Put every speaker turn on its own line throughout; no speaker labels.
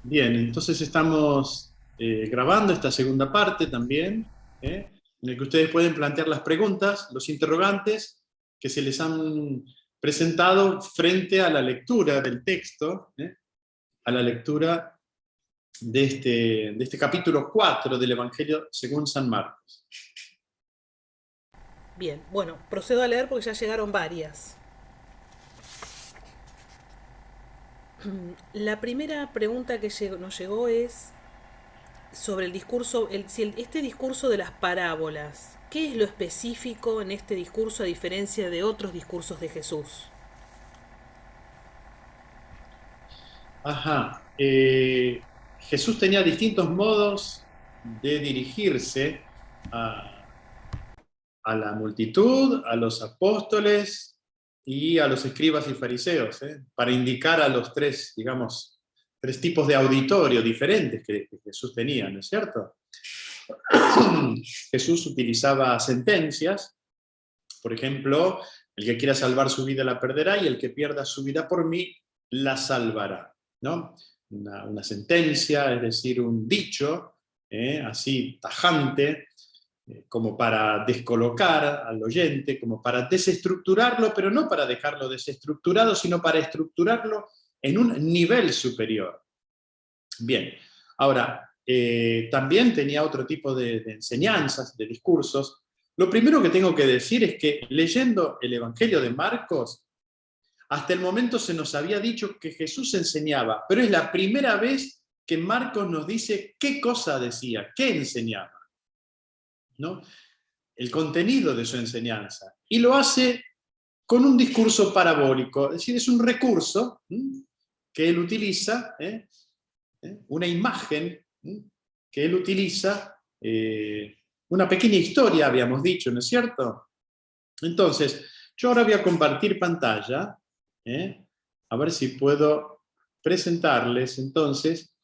Bien, entonces estamos grabando esta segunda parte también, en el que ustedes pueden plantear las preguntas, los interrogantes que se les han presentado frente a la lectura del texto, a la lectura de este capítulo 4 del Evangelio según San Marcos.
Bien, bueno, procedo a leer porque ya llegaron varias. La primera pregunta que nos llegó es sobre el discurso, este discurso de las parábolas. ¿Qué es lo específico en este discurso a diferencia de otros discursos de Jesús?
Ajá. Jesús tenía distintos modos de dirigirse a la multitud, a los apóstoles y a los escribas y fariseos, para indicar a los tres, digamos, tres tipos de auditorio diferentes que Jesús tenía, ¿no es cierto? Jesús utilizaba sentencias, por ejemplo, el que quiera salvar su vida la perderá y el que pierda su vida por mí la salvará, ¿no? Una sentencia, es decir, un dicho, así tajante, como para descolocar al oyente, como para desestructurarlo, pero no para dejarlo desestructurado, sino para estructurarlo en un nivel superior. Bien, ahora, también tenía otro tipo de enseñanzas, de discursos. Lo primero que tengo que decir es que leyendo el Evangelio de Marcos, hasta el momento se nos había dicho que Jesús enseñaba, pero es la primera vez que Marcos nos dice qué cosa decía, qué enseñaba, ¿no? El contenido de su enseñanza. Y lo hace con un discurso parabólico, es decir, es un recurso que él utiliza, una imagen que él utiliza, una pequeña historia, habíamos dicho, ¿no es cierto? Entonces, yo ahora voy a compartir pantalla, a ver si puedo presentarles entonces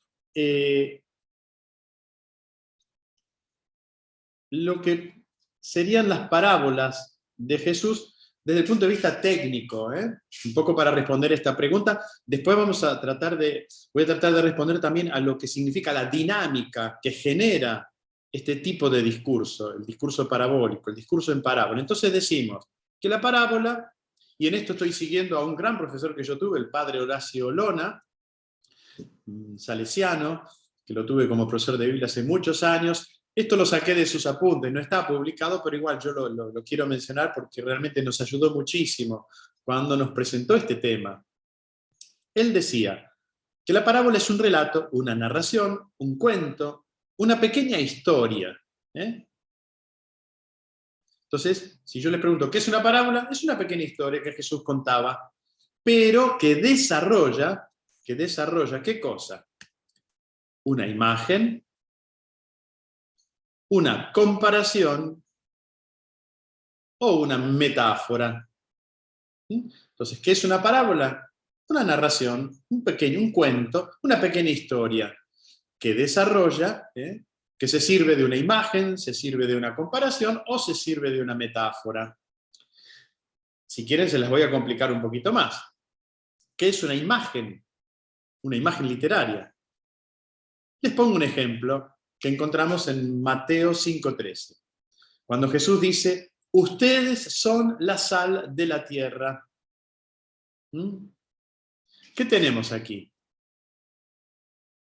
lo que serían las parábolas de Jesús desde el punto de vista técnico, un poco para responder esta pregunta. Después voy a tratar de responder también a lo que significa la dinámica que genera este tipo de discurso, el discurso parabólico, el discurso en parábola. Entonces decimos que la parábola, y en esto estoy siguiendo a un gran profesor que yo tuve, el padre Horacio Lona, salesiano, que lo tuve como profesor de Biblia hace muchos años. Esto lo saqué de sus apuntes, no está publicado, pero igual yo lo quiero mencionar porque realmente nos ayudó muchísimo cuando nos presentó este tema. Él decía que la parábola es un relato, una narración, un cuento, una pequeña historia. Entonces, si yo le pregunto, ¿qué es una parábola? Es una pequeña historia que Jesús contaba, pero que desarrolla, ¿qué cosa? Una imagen, una comparación o una metáfora. Entonces, ¿qué es una parábola? Una narración, un cuento, una pequeña historia que desarrolla, que se sirve de una imagen, se sirve de una comparación o se sirve de una metáfora. Si quieren, se las voy a complicar un poquito más. ¿Qué es una imagen? Una imagen literaria. Les pongo un ejemplo que encontramos en Mateo 5:13. Cuando Jesús dice, ustedes son la sal de la tierra. ¿Qué tenemos aquí?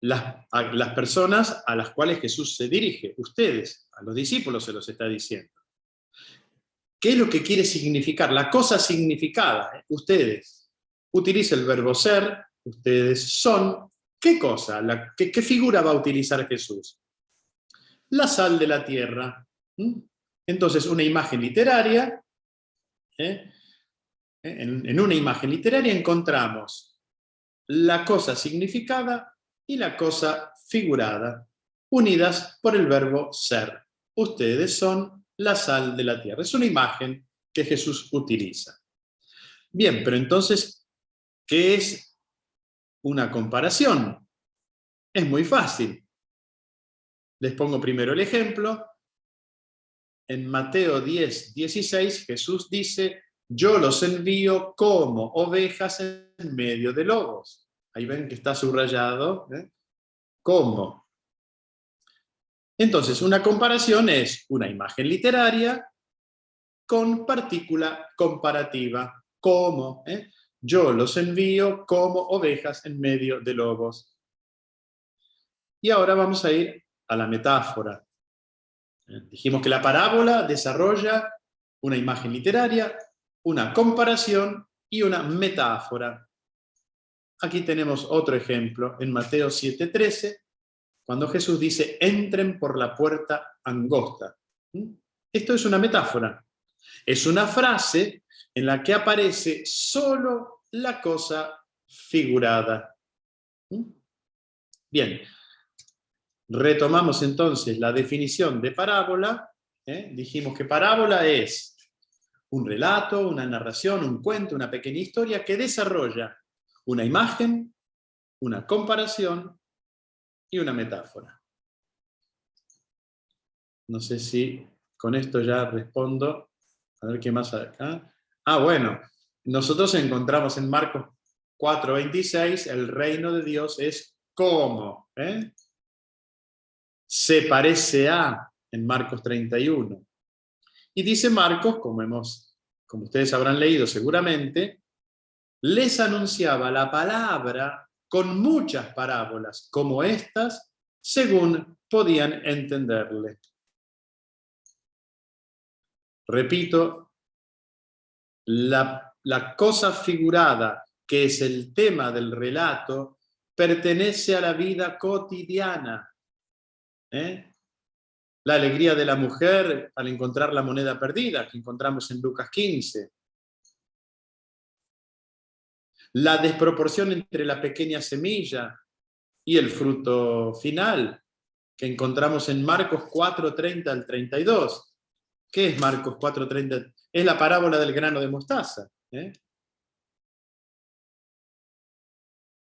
Las personas a las cuales Jesús se dirige, ustedes, a los discípulos se los está diciendo. ¿Qué es lo que quiere significar? La cosa significada, ustedes. Utiliza el verbo ser, ustedes son. ¿Qué cosa? ¿Qué figura va a utilizar Jesús? La sal de la tierra. Entonces, una imagen literaria, ¿eh? En una imagen literaria encontramos la cosa significada y la cosa figurada, unidas por el verbo ser. Ustedes son la sal de la tierra. Es una imagen que Jesús utiliza. Bien, pero entonces, ¿qué es una comparación? Es muy fácil. Les pongo primero el ejemplo. En Mateo 10:16, Jesús dice, yo los envío como ovejas en medio de lobos. Ahí ven que está subrayado, ¿Cómo? Entonces, una comparación es una imagen literaria con partícula comparativa. ¿Cómo? Yo los envío como ovejas en medio de lobos. Y ahora vamos a ir a la metáfora. Dijimos que la parábola desarrolla una imagen literaria, una comparación y una metáfora. Aquí tenemos otro ejemplo en Mateo 7:13, cuando Jesús dice, entren por la puerta angosta. Esto es una metáfora. Es una frase en la que aparece solo la cosa figurada. Bien, retomamos entonces la definición de parábola. Dijimos que parábola es un relato, una narración, un cuento, una pequeña historia que desarrolla una imagen, una comparación y una metáfora. No sé si con esto ya respondo. A ver qué más hay acá. Bueno, nosotros encontramos en Marcos 4:26, el reino de Dios es como. Se parece a, en Marcos 31. Y dice Marcos, como ustedes habrán leído seguramente, les anunciaba la palabra con muchas parábolas, como estas, según podían entenderle. Repito, la cosa figurada, que es el tema del relato, pertenece a la vida cotidiana. La alegría de la mujer al encontrar la moneda perdida, que encontramos en Lucas 15. La desproporción entre la pequeña semilla y el fruto final, que encontramos en Marcos 4:30 al 32. ¿Qué es Marcos 4:30? Es la parábola del grano de mostaza.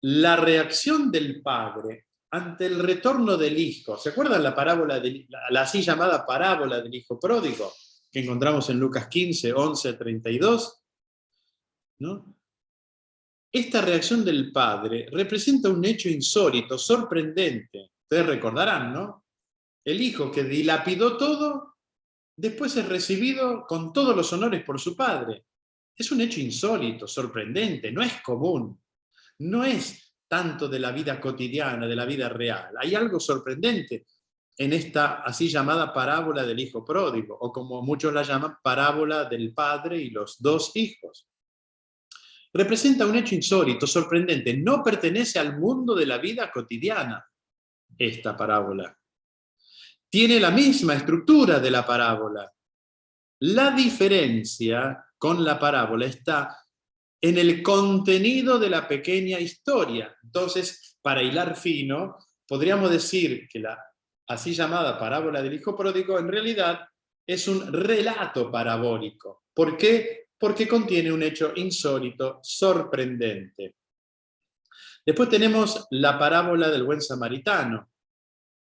La reacción del padre ante el retorno del hijo. ¿Se acuerdan la parábola la así llamada parábola del hijo pródigo que encontramos en Lucas 15, 11 a 32? ¿No? Esta reacción del padre representa un hecho insólito, sorprendente. Ustedes recordarán, ¿no? El hijo que dilapidó todo, después es recibido con todos los honores por su padre. Es un hecho insólito, sorprendente, no es común. No es tanto de la vida cotidiana, de la vida real. Hay algo sorprendente en esta así llamada parábola del hijo pródigo, o como muchos la llaman, parábola del padre y los dos hijos. Representa un hecho insólito, sorprendente. No pertenece al mundo de la vida cotidiana esta parábola. Tiene la misma estructura de la parábola. La diferencia con la parábola está en el contenido de la pequeña historia. Entonces, para hilar fino, podríamos decir que la así llamada parábola del hijo pródigo en realidad es un relato parabólico. ¿Por qué? Porque contiene un hecho insólito, sorprendente. Después tenemos la parábola del buen samaritano.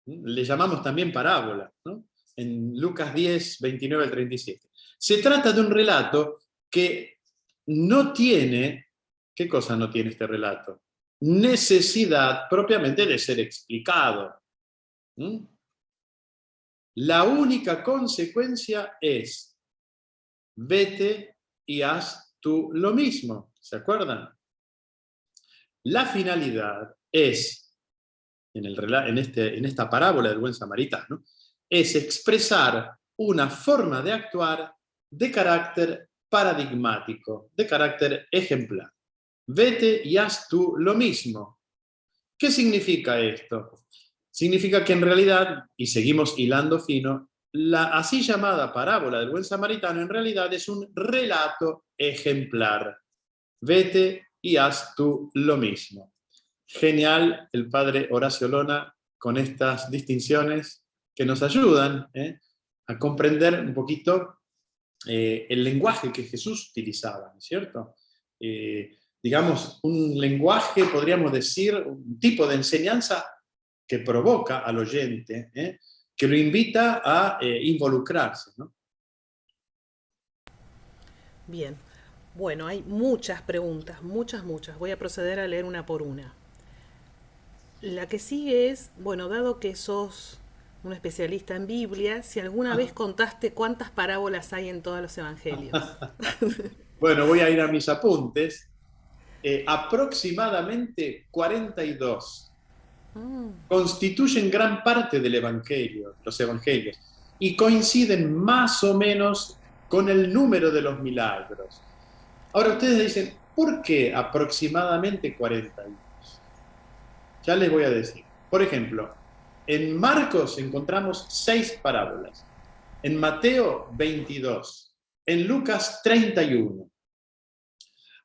Le llamamos también parábola, ¿no? En Lucas 10, 29 al 37. Se trata de un relato que no tiene, ¿qué cosa no tiene este relato? Necesidad propiamente de ser explicado. La única consecuencia es, vete y haz tú lo mismo. ¿Se acuerdan? La finalidad es, en esta parábola del buen samaritano, es expresar una forma de actuar de carácter paradigmático, de carácter ejemplar. Vete y haz tú lo mismo. ¿Qué significa esto? Significa que en realidad, y seguimos hilando fino, la así llamada parábola del buen samaritano en realidad es un relato ejemplar. Vete y haz tú lo mismo. Genial el padre Horacio Lona con estas distinciones que nos ayudan a comprender un poquito el lenguaje que Jesús utilizaba, ¿no es cierto? Digamos, un lenguaje, podríamos decir, un tipo de enseñanza que provoca al oyente, que lo invita a involucrarse, ¿no?
Bien. Bueno, hay muchas preguntas, muchas. Voy a proceder a leer una por una. La que sigue es, bueno, dado que sos un especialista en Biblia, si alguna vez contaste cuántas parábolas hay en todos los evangelios.
Bueno, voy a ir a mis apuntes. Aproximadamente 42
Mm.
constituyen gran parte del Evangelio, los Evangelios, y coinciden más o menos con el número de los milagros. Ahora ustedes dicen, ¿por qué aproximadamente 42? Ya les voy a decir. Por ejemplo, en Marcos encontramos 6 parábolas, en Mateo 22, en Lucas 31.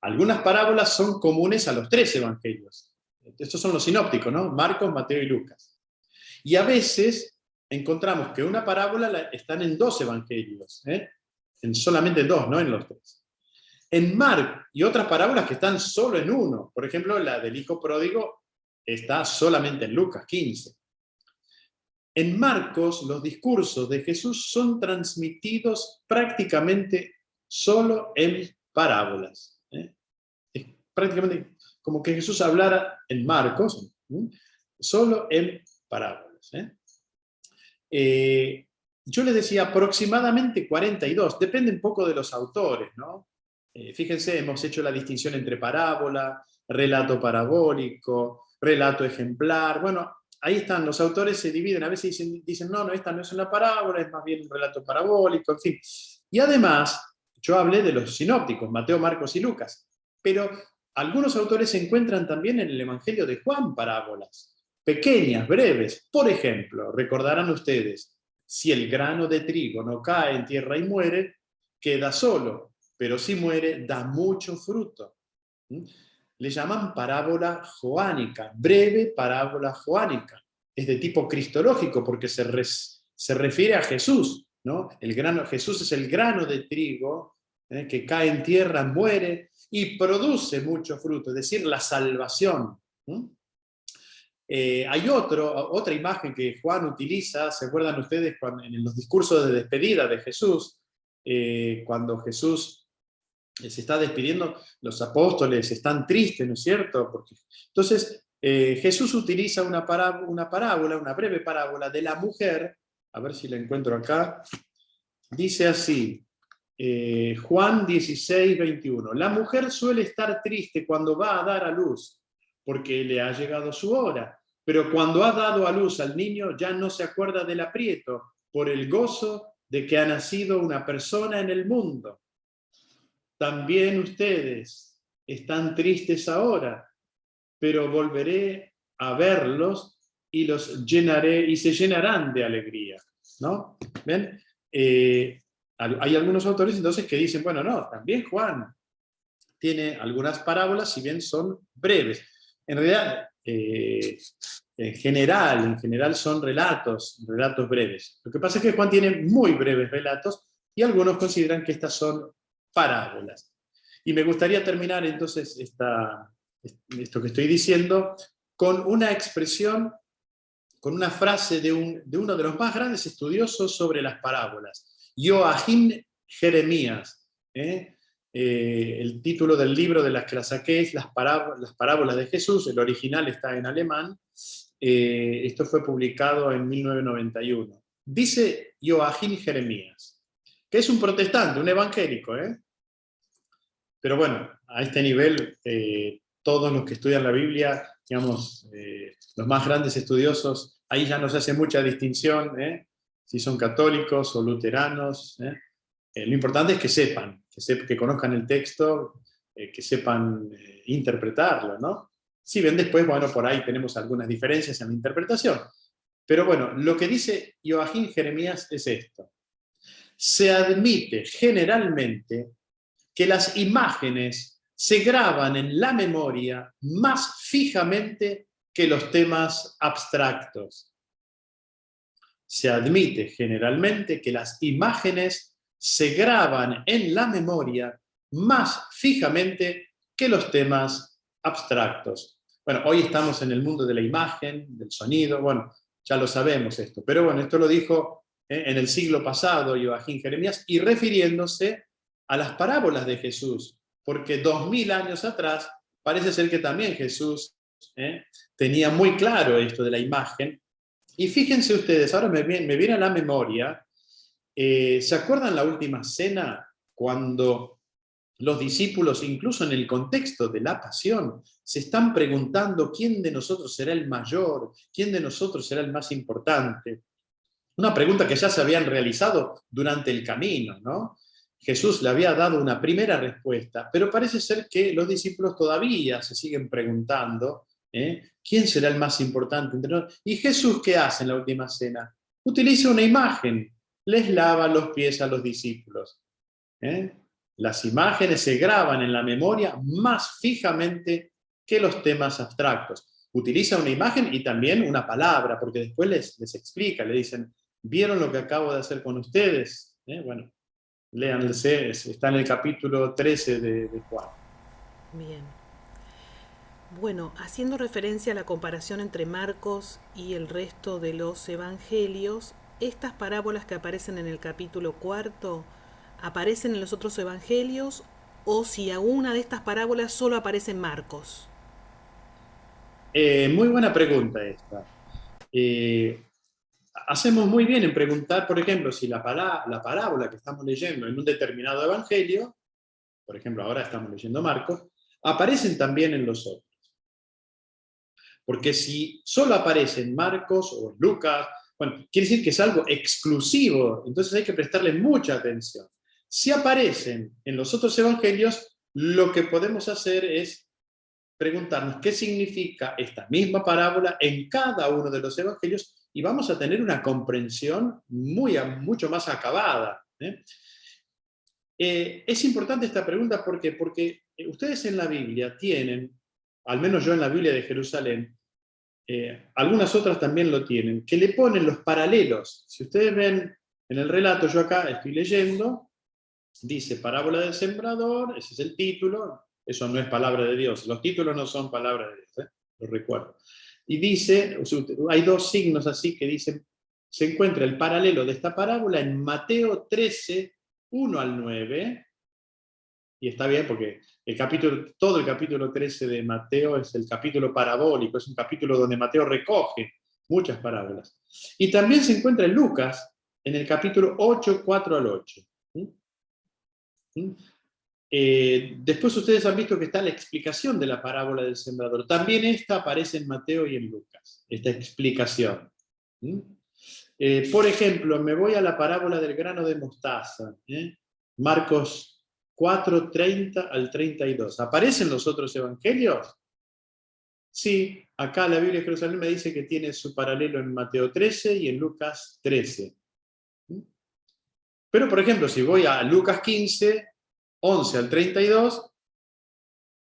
Algunas parábolas son comunes a los 3 evangelios. Estos son los sinópticos, ¿no? Marcos, Mateo y Lucas. Y a veces encontramos que una parábola están en 2 evangelios, ¿eh? En solamente 2, no en los 3. En Marcos y otras parábolas que están solo en uno. Por ejemplo, la del hijo pródigo está solamente en Lucas 15. En Marcos, los discursos de Jesús son transmitidos prácticamente solo en parábolas. Es prácticamente como que Jesús hablara en Marcos, solo en parábolas. Yo les decía aproximadamente 42, depende un poco de los autores, ¿no? Fíjense, hemos hecho la distinción entre parábola, relato parabólico, relato ejemplar. Bueno, ahí están, los autores se dividen, a veces dicen no, esta no es una parábola, es más bien un relato parabólico, en fin. Y además, yo hablé de los sinópticos, Mateo, Marcos y Lucas, pero algunos autores encuentran también en el Evangelio de Juan parábolas, pequeñas, breves. Por ejemplo, recordarán ustedes, si el grano de trigo no cae en tierra y muere, queda solo, pero si muere, da mucho fruto. Le llaman parábola joánica, breve parábola joánica. Es de tipo cristológico porque se refiere a Jesús, ¿no? Jesús es el grano de trigo que cae en tierra, muere y produce mucho fruto, es decir, la salvación. Hay otra imagen que Juan utiliza, ¿se acuerdan ustedes en los discursos de despedida de Jesús? Cuando Jesús se está despidiendo, los apóstoles están tristes, ¿no es cierto? Entonces, Jesús utiliza una parábola, una breve parábola de la mujer, a ver si la encuentro acá, dice así, Juan 16, 21, la mujer suele estar triste cuando va a dar a luz, porque le ha llegado su hora, pero cuando ha dado a luz al niño ya no se acuerda del aprieto, por el gozo de que ha nacido una persona en el mundo. También ustedes están tristes ahora, pero volveré a verlos y los llenaré y se llenarán de alegría, ¿no? ¿Ven? Hay algunos autores entonces que dicen, bueno, no, también Juan tiene algunas parábolas, si bien son breves. En realidad, en general son relatos breves. Lo que pasa es que Juan tiene muy breves relatos y algunos consideran que estas son parábolas. Y me gustaría terminar entonces esto que estoy diciendo con una expresión, con una frase de uno de los más grandes estudiosos sobre las parábolas, Joachim Jeremías. El título del libro de las que la saqué es las parábolas de Jesús, el original está en alemán, esto fue publicado en 1991. Dice Joachim Jeremías, que es un protestante, un evangélico, pero bueno, a este nivel, todos los que estudian la Biblia, digamos, los más grandes estudiosos, ahí ya no se hace mucha distinción, si son católicos o luteranos. Lo importante es que sepan, que conozcan el texto, que sepan interpretarlo, ¿no? Si ven después, bueno, por ahí tenemos algunas diferencias en la interpretación. Pero bueno, lo que dice Joachim Jeremías es esto. Se admite generalmente que las imágenes se graban en la memoria más fijamente que los temas abstractos. Se admite generalmente que las imágenes se graban en la memoria más fijamente que los temas abstractos. Bueno, hoy estamos en el mundo de la imagen, del sonido, bueno, ya lo sabemos esto, pero bueno, esto lo dijo en el siglo pasado Joachim Jeremías y refiriéndose a las parábolas de Jesús, porque 2000 años atrás parece ser que también Jesús tenía muy claro esto de la imagen. Y fíjense ustedes, ahora me viene a la memoria, ¿se acuerdan la última cena cuando los discípulos, incluso en el contexto de la pasión, se están preguntando quién de nosotros será el mayor, quién de nosotros será el más importante? Una pregunta que ya se habían realizado durante el camino, ¿no? Jesús le había dado una primera respuesta, pero parece ser que los discípulos todavía se siguen preguntando, ¿quién será el más importante entre nosotros? ¿Y Jesús qué hace en la última cena? Utiliza una imagen, les lava los pies a los discípulos. Las imágenes se graban en la memoria más fijamente que los temas abstractos. Utiliza una imagen y también una palabra, porque después les explica, le dicen, ¿vieron lo que acabo de hacer con ustedes? Bueno, léanse, está en el capítulo 13 de Juan.
Bien. Bueno, haciendo referencia a la comparación entre Marcos y el resto de los evangelios, estas parábolas que aparecen en el capítulo 4, ¿aparecen en los otros evangelios o si alguna de estas parábolas solo aparece en Marcos?
Muy buena pregunta esta. Hacemos muy bien en preguntar, por ejemplo, si la parábola que estamos leyendo en un determinado evangelio, por ejemplo, ahora estamos leyendo Marcos, aparecen también en los otros. Porque si solo aparece en Marcos o en Lucas, bueno, quiere decir que es algo exclusivo, entonces hay que prestarle mucha atención. Si aparecen en los otros evangelios, lo que podemos hacer es preguntarnos qué significa esta misma parábola en cada uno de los evangelios y vamos a tener una comprensión mucho más acabada. Es importante esta pregunta porque ustedes en la Biblia tienen, al menos yo en la Biblia de Jerusalén, algunas otras también lo tienen, que le ponen los paralelos. Si ustedes ven en el relato, yo acá estoy leyendo, dice parábola del sembrador, ese es el título, eso no es palabra de Dios, los títulos no son palabra de Dios, lo recuerdo. Y dice, hay dos signos así que dicen, se encuentra el paralelo de esta parábola en Mateo 13, 1 al 9, y está bien porque todo el capítulo 13 de Mateo es el capítulo parabólico, es un capítulo donde Mateo recoge muchas parábolas. Y también se encuentra en Lucas, en el capítulo 8, 4 al 8. Después ustedes han visto que está la explicación de la parábola del sembrador. También esta aparece en Mateo y en Lucas, esta explicación. Por ejemplo, me voy a la parábola del grano de mostaza, Marcos 4, 30 al 32. ¿Aparecen los otros evangelios? Sí, acá la Biblia de Jerusalén me dice que tiene su paralelo en Mateo 13 y en Lucas 13. Pero, por ejemplo, si voy a Lucas 15, 11 al 32,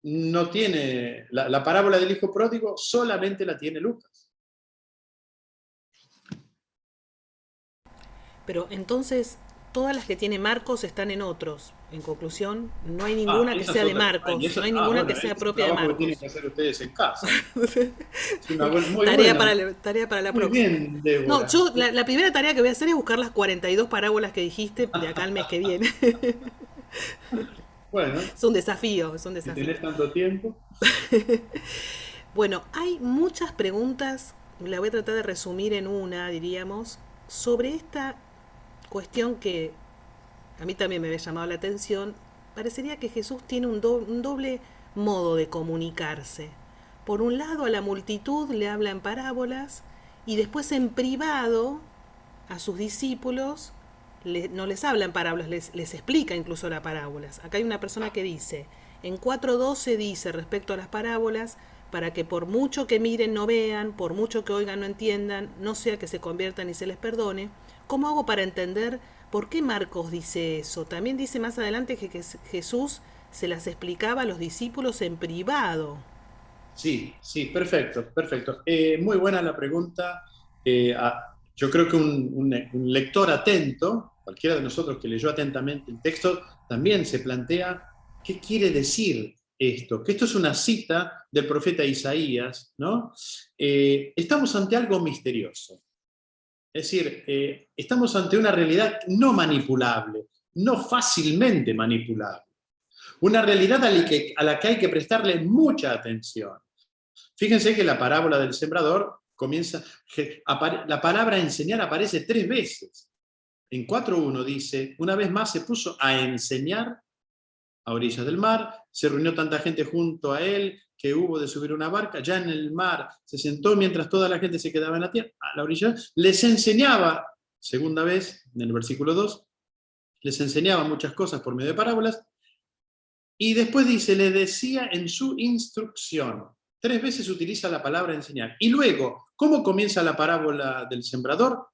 no tiene, la parábola del hijo pródigo solamente la tiene Lucas.
Pero entonces, todas las que tiene Marcos están en otros. En conclusión, no hay ninguna que sea de Marcos, no hay ninguna que sea propia de
Marcos. Es un trabajo que
Marcos.
tienen que hacer ustedes en casa. Es una muy
Tarea
buena.
tarea para la
Muy
próxima.
bien, Débora.
No, yo la primera tarea que voy a hacer es buscar las 42 parábolas que dijiste de acá al mes que viene.
Bueno,
Es un desafío, es un
si
desafío.
tenés tanto tiempo.
Bueno, hay muchas preguntas, la voy a tratar de resumir en una, diríamos, sobre esta cuestión que a mí también me había llamado la atención. Parecería que Jesús tiene un doble modo de comunicarse. Por un lado, a la multitud le habla en parábolas y después en privado a sus discípulos no les habla en parábolas, les explica incluso las parábolas. Acá hay una persona que dice, en 4.12 dice respecto a las parábolas, para que por mucho que miren no vean, por mucho que oigan no entiendan, no sea que se conviertan y se les perdone. ¿Cómo hago para entender por qué Marcos dice eso? También dice más adelante que Jesús se las explicaba a los discípulos en privado.
Sí, perfecto. Muy buena la pregunta. Yo creo que un lector atento, cualquiera de nosotros que leyó atentamente el texto, también se plantea qué quiere decir esto, que esto es una cita del profeta Isaías, ¿no? Estamos ante algo misterioso. Es decir, estamos ante una realidad no manipulable, no fácilmente manipulable. Una realidad a la que hay que prestarle mucha atención. Fíjense que la parábola del sembrador comienza, la palabra enseñar aparece 3 veces. En 4:1 dice, una vez más se puso a enseñar a orillas del mar, se reunió tanta gente junto a él que hubo de subir una barca, ya en el mar se sentó mientras toda la gente se quedaba en la tierra, a la orilla, les enseñaba, segunda vez, en el versículo 2, les enseñaba muchas cosas por medio de parábolas, y después dice, le decía en su instrucción. 3 veces utiliza la palabra enseñar. Y luego, ¿cómo comienza la parábola del sembrador?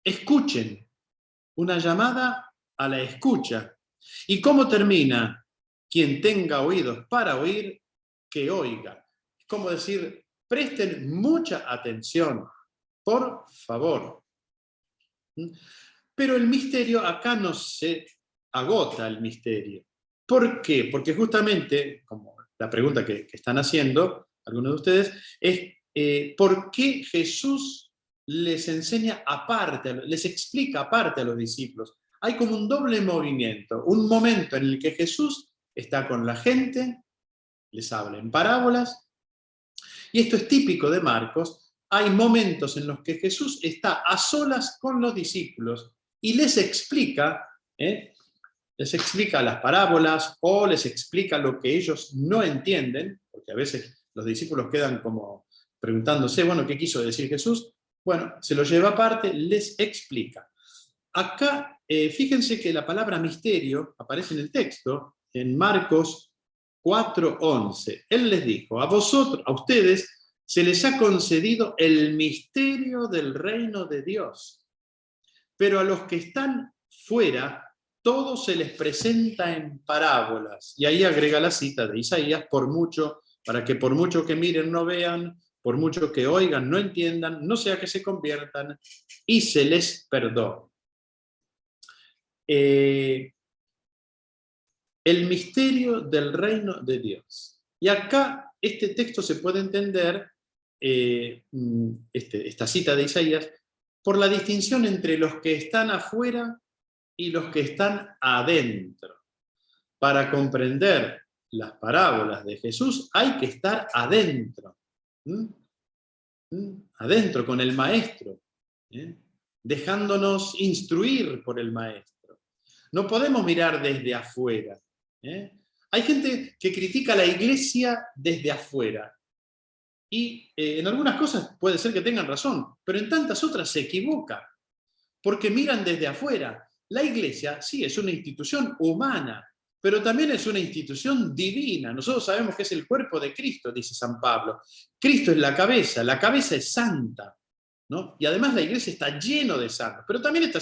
Escuchen, una llamada a la escucha. ¿Y cómo termina? Quien tenga oídos para oír, que oiga. Es como decir, presten mucha atención, por favor. Pero el misterio, acá no se agota el misterio. ¿Por qué? Porque justamente, como la pregunta que están haciendo algunos de ustedes, es ¿por qué Jesús les enseña aparte, les explica aparte a los discípulos? Hay como un doble movimiento, un momento en el que Jesús está con la gente, les habla en parábolas, y esto es típico de Marcos. Hay momentos en los que Jesús está a solas con los discípulos y les explica las parábolas o les explica lo que ellos no entienden, porque a veces los discípulos quedan como preguntándose, bueno, ¿qué quiso decir Jesús? Bueno, se lo lleva aparte, les explica. Acá, fíjense que la palabra misterio aparece en el texto, en Marcos 4:11. Él les dijo, a vosotros, a ustedes, se les ha concedido el misterio del reino de Dios, pero a los que están fuera, todo se les presenta en parábolas. Y ahí agrega la cita de Isaías, para que por mucho que miren no vean, por mucho que oigan no entiendan, no sea que se conviertan y se les perdone. El misterio del reino de Dios. Y acá este texto se puede entender, esta cita de Isaías, por la distinción entre los que están afuera y los que están adentro. Para comprender las parábolas de Jesús hay que estar adentro. Adentro con el maestro, dejándonos instruir por el maestro. No podemos mirar desde afuera. Hay gente que critica a la iglesia desde afuera. Y en algunas cosas puede ser que tengan razón, pero en tantas otras se equivoca, porque miran desde afuera. La iglesia, sí, es una institución humana, pero también es una institución divina. Nosotros sabemos que es el cuerpo de Cristo, dice San Pablo. Cristo es la cabeza es santa, ¿no? Y además la iglesia está lleno de santos, pero también está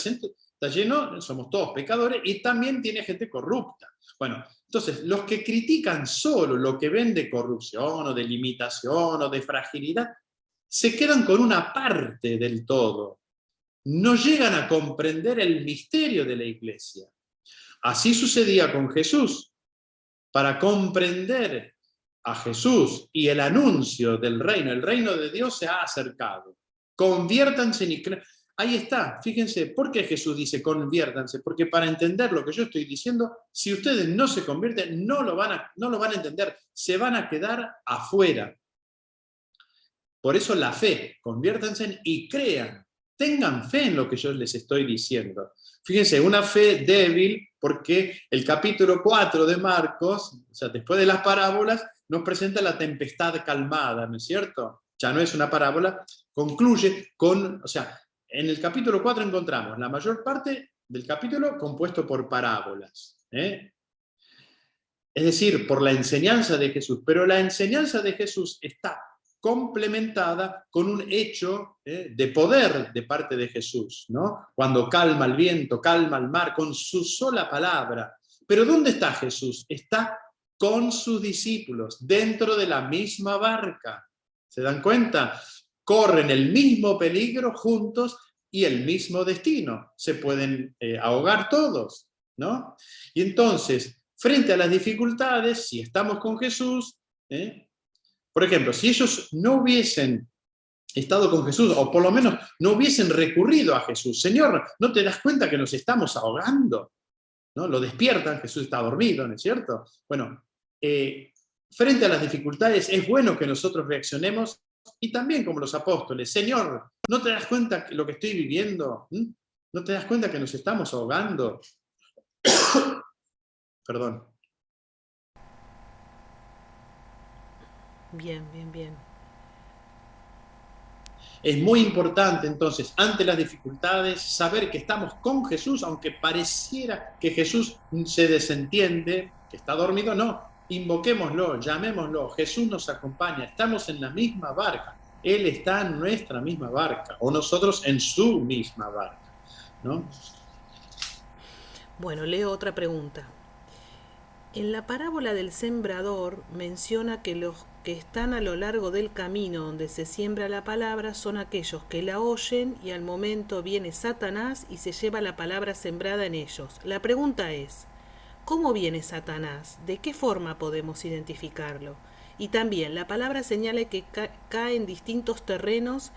lleno, somos todos pecadores, y también tiene gente corrupta. Bueno, entonces, los que critican solo lo que ven de corrupción, o de limitación, o de fragilidad, se quedan con una parte del todo. No llegan a comprender el misterio de la iglesia. Así sucedía con Jesús. Para comprender a Jesús y el anuncio del reino, el reino de Dios se ha acercado. Conviértanse y crean. Ahí está, fíjense, ¿por qué Jesús dice conviértanse? Porque para entender lo que yo estoy diciendo, si ustedes no se convierten, no lo van a entender, se van a quedar afuera. Por eso la fe, conviértanse y crean. Tengan fe en lo que yo les estoy diciendo. Fíjense, una fe débil, porque el capítulo 4 de Marcos, o sea, después de las parábolas, nos presenta la tempestad calmada, ¿no es cierto? Ya no es una parábola, concluye con, o sea, en el capítulo 4 encontramos la mayor parte del capítulo compuesto por parábolas. Es decir, por la enseñanza de Jesús. Pero la enseñanza de Jesús está complementada con un hecho de poder de parte de Jesús, ¿no? Cuando calma el viento, calma el mar, con su sola palabra. Pero ¿dónde está Jesús? Está con sus discípulos, dentro de la misma barca. ¿Se dan cuenta? Corren el mismo peligro juntos y el mismo destino. Se pueden ahogar todos, ¿no? Y entonces, frente a las dificultades, si estamos con Jesús, por ejemplo, si ellos no hubiesen estado con Jesús, o por lo menos no hubiesen recurrido a Jesús, Señor, ¿no te das cuenta que nos estamos ahogando? ¿No? Lo despiertan, Jesús está dormido, ¿no es cierto? Bueno, frente a las dificultades es bueno que nosotros reaccionemos y también como los apóstoles, Señor, ¿no te das cuenta de lo que estoy viviendo? ¿No te das cuenta que nos estamos ahogando? Perdón.
Bien, bien, bien.
Es muy importante entonces, ante las dificultades, saber que estamos con Jesús, aunque pareciera que Jesús se desentiende, que está dormido, no, invoquémoslo, llamémoslo, Jesús nos acompaña, estamos en la misma barca, Él está en nuestra misma barca, o nosotros en su misma barca, ¿no?
Bueno, leo otra pregunta. En la parábola del sembrador menciona que los que están a lo largo del camino donde se siembra la palabra son aquellos que la oyen y al momento viene Satanás y se lleva la palabra sembrada en ellos. La pregunta es, ¿cómo viene Satanás? ¿De qué forma podemos identificarlo? Y también la palabra señala que cae en distintos terrenos.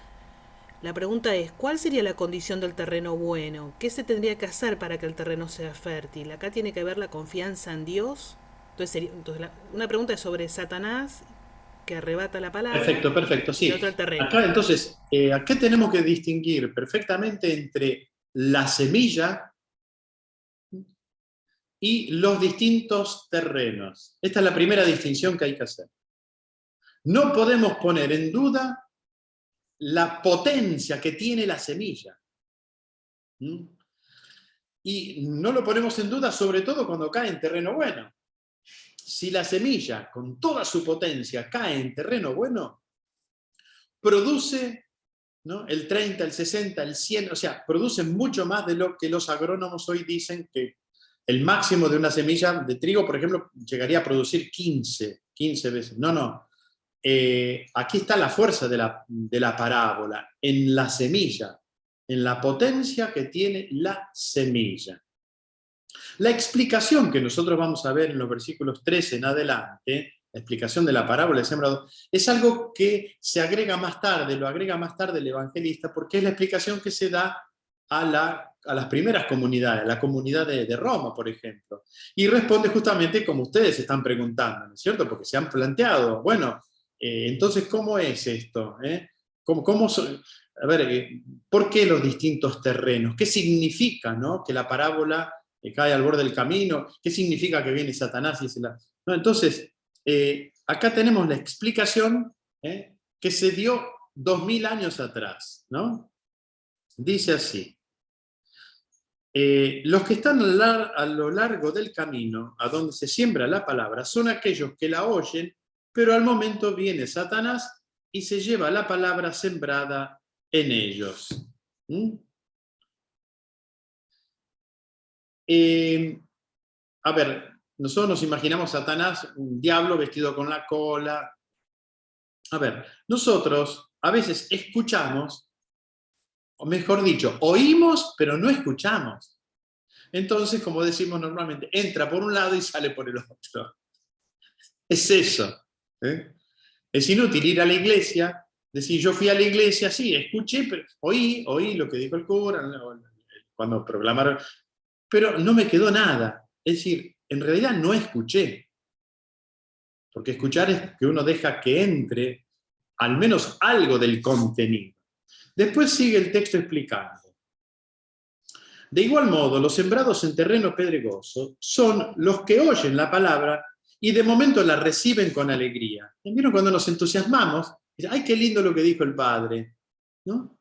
La pregunta es, ¿cuál sería la condición del terreno bueno? ¿Qué se tendría que hacer para que el terreno sea fértil? Acá tiene que ver la confianza en Dios. Una pregunta es sobre Satanás, que arrebata la palabra,
Perfecto, perfecto,
y la
sí.
otra el terreno.
Acá entonces, acá tenemos que distinguir perfectamente entre la semilla y los distintos terrenos. Esta es la primera distinción que hay que hacer. No podemos poner en duda la potencia que tiene la semilla. Y no lo ponemos en duda sobre todo cuando cae en terreno bueno. Si la semilla, con toda su potencia, cae en terreno bueno, produce, ¿no?, el 30, el 60, el 100, o sea, produce mucho más de lo que los agrónomos hoy dicen que el máximo de una semilla de trigo, por ejemplo, llegaría a producir 15 veces. No, no. Aquí está la fuerza de la parábola, en la semilla, en la potencia que tiene la semilla. La explicación que nosotros vamos a ver en los versículos 13 en adelante, la explicación de la parábola del sembrador, es algo que se agrega más tarde, lo agrega más tarde el evangelista, porque es la explicación que se da a las primeras comunidades, la comunidad de Roma, por ejemplo. Y responde justamente como ustedes están preguntando, ¿no es cierto? Porque se han planteado, bueno, entonces, ¿cómo es esto? A ver, ¿por qué los distintos terrenos? ¿Qué significa, no, que la parábola cae al borde del camino? ¿Qué significa que viene Satanás y no, entonces, acá tenemos la explicación que se dio 2000 años atrás, ¿no? Dice así: los que están a lo largo del camino, a donde se siembra la palabra, son aquellos que la oyen, pero al momento viene Satanás y se lleva la palabra sembrada en ellos. A ver, nosotros nos imaginamos Satanás, un diablo vestido con la cola. A ver, nosotros a veces escuchamos, o mejor dicho, oímos, pero no escuchamos. Entonces, como decimos normalmente, entra por un lado y sale por el otro. Es eso. Es inútil ir a la iglesia, decir, yo fui a la iglesia, sí, escuché, pero oí lo que dijo el cura, cuando proclamaron, pero no me quedó nada. Es decir, en realidad no escuché. Porque escuchar es que uno deja que entre al menos algo del contenido. Después sigue el texto explicando. De igual modo, los sembrados en terreno pedregoso son los que oyen la palabra y de momento la reciben con alegría. ¿Vieron cuando nos entusiasmamos? ¡Ay, qué lindo lo que dijo el Padre! ¿No?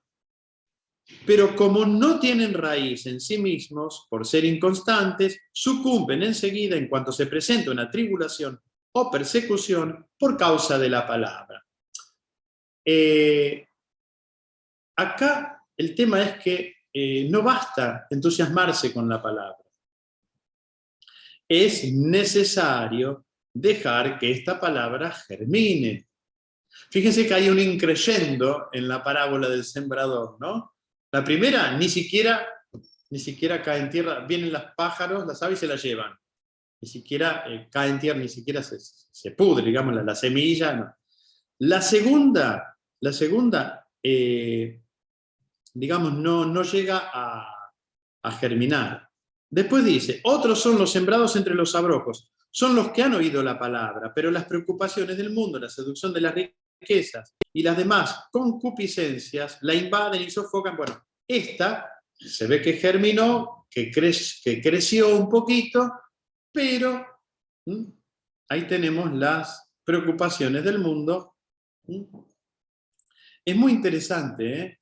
Pero como no tienen raíz en sí mismos, por ser inconstantes, sucumben enseguida en cuanto se presenta una tribulación o persecución por causa de la palabra. Acá el tema es que no basta entusiasmarse con la palabra. Es necesario dejar que esta palabra germine. Fíjense que hay un increyendo en la parábola del sembrador, ¿no? La primera ni siquiera cae en tierra, vienen los pájaros, las aves se la llevan. Ni siquiera cae en tierra, ni siquiera se pudre, digamos, la semilla. No. La segunda digamos, no llega a germinar. Después dice, otros son los sembrados entre los abrojos. son los que han oído la palabra, pero las preocupaciones del mundo, la seducción de las riquezas y las demás concupiscencias la invaden y sofocan. Bueno, esta se ve que germinó, que creció un poquito, pero ahí tenemos las preocupaciones del mundo. Es muy interesante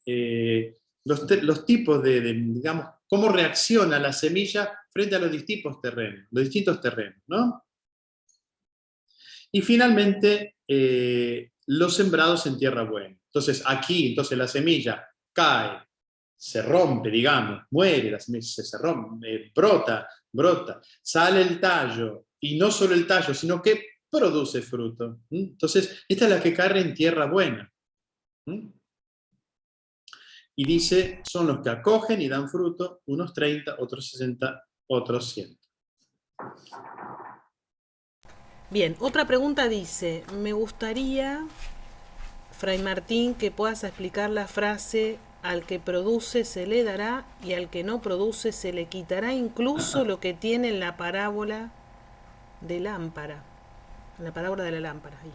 los tipos digamos, cómo reacciona la semilla frente a los distintos terrenos, ¿no? Y finalmente, los sembrados en tierra buena. Entonces, aquí, la semilla cae, se rompe, digamos, muere, la semilla se rompe, brota, sale el tallo, y no solo el tallo, sino que produce fruto. Entonces, esta es la que cae en tierra buena. Y dice, son los que acogen y dan fruto, unos 30, otros 60, otros 100.
Bien, otra pregunta dice, me gustaría, Fray Martín, que puedas explicar la frase, al que produce se le dará y al que no produce se le quitará incluso lo que tiene en la parábola de lámpara. En la parábola de la lámpara. Ahí.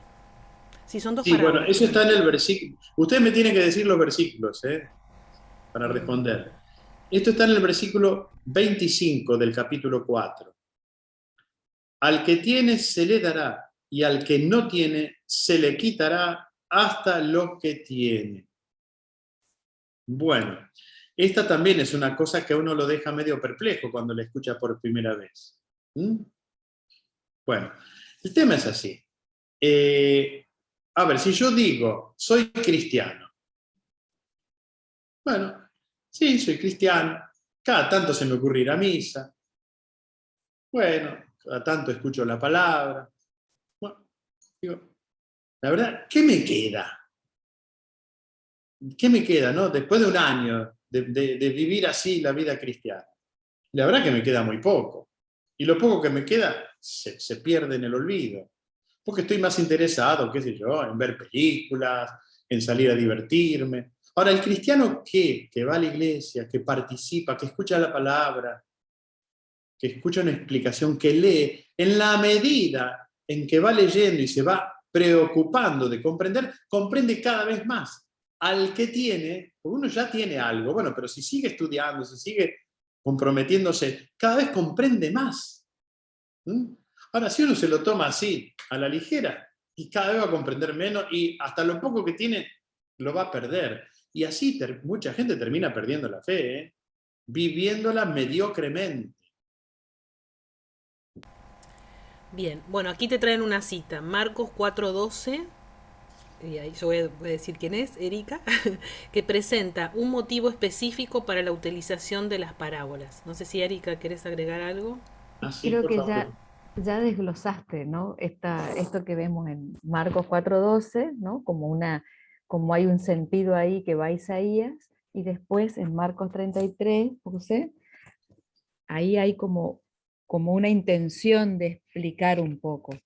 Sí, son dos
Sí,
parábolas.
bueno, eso está en el versículo. Ustedes me tienen que decir los versículos, para responder. Esto está en el versículo 25 del capítulo 4. Al que tiene se le dará, y al que no tiene se le quitará hasta lo que tiene. Bueno, esta también es una cosa que a uno lo deja medio perplejo cuando la escucha por primera vez. Bueno, el tema es así. A ver, si yo digo, soy cristiano. Bueno, sí, soy cristiano. Cada tanto se me ocurre ir a misa. Bueno, cada tanto escucho la palabra. Bueno, digo, la verdad, ¿qué me queda? ¿Qué me queda, no? Después de un año de vivir así la vida cristiana. La verdad que me queda muy poco. Y lo poco que me queda se pierde en el olvido. Porque estoy más interesado, qué sé yo, en ver películas, en salir a divertirme. Ahora, el cristiano que va a la iglesia, que participa, que escucha la palabra, que escucha una explicación, que lee, en la medida en que va leyendo y se va preocupando de comprender, comprende cada vez más. Al que tiene, porque uno ya tiene algo, bueno, pero si sigue estudiando, si sigue comprometiéndose, cada vez comprende más. Ahora, si uno se lo toma así, a la ligera, y cada vez va a comprender menos, y hasta lo poco que tiene lo va a perder. Y así mucha gente termina perdiendo la fe, viviéndola mediocremente.
Bien, bueno, aquí te traen una cita, Marcos 4:12, y ahí yo voy a decir quién es, Erika, que presenta un motivo específico para la utilización de las parábolas. No sé si Erika, ¿querés agregar algo?
Así,
Creo
por
que
favor.
ya desglosaste, ¿no? Esto que vemos en Marcos 4:12, ¿no? Como hay un sentido ahí que va a Isaías, y después en Marcos 33, puse, ahí hay como una intención de explicar un poco,